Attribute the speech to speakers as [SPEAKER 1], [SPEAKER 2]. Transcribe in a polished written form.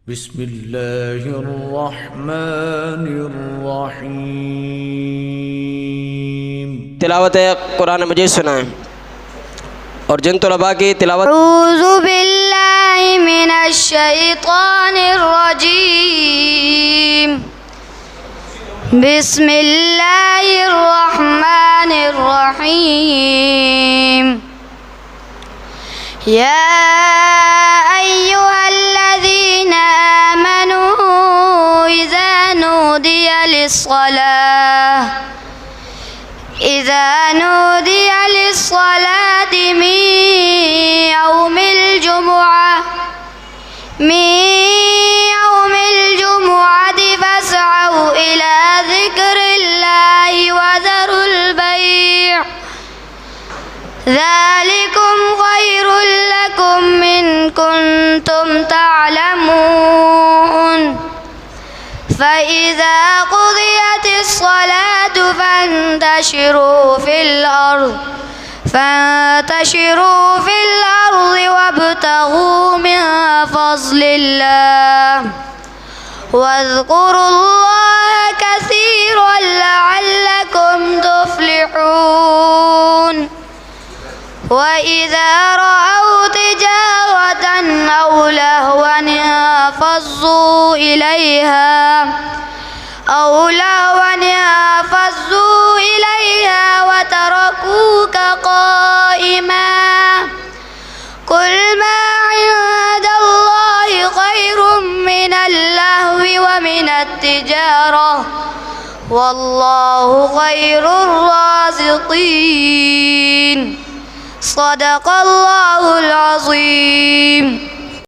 [SPEAKER 1] بسم الله الرحمن الرحيم।
[SPEAKER 2] तिलावत कुरान मजीद सुनाएं और जिन तलबा की तिलावत
[SPEAKER 3] अऊज़ु बिल्लाहि मिनश शैतानिर रजीम। बिस्मिल्लाहिर रहमानिर रहीम। या अय्युहल्लज़ीना आमनू इज़ा नूदिया लिस्सलाति मिन यौमिल जुमुअति फस्अऊ इला ज़िक्रिल्लाहि वज़रुल बैअ ज़ालिकुम खैरुल लकुम इन कुन्तुम तअलमून। فإذا قضيت الصلاة فانتشروا في الأرض وابتغوا من فضل الله واذكروا الله كثيرا لعلكم تفلحون. وإذا رأوا تجارة أو لهوا انفضوا إليها وتركوك قائما. قل ما عند الله خير من اللهو ومن التجارة والله خير الرازقين. صدق الله العظيم.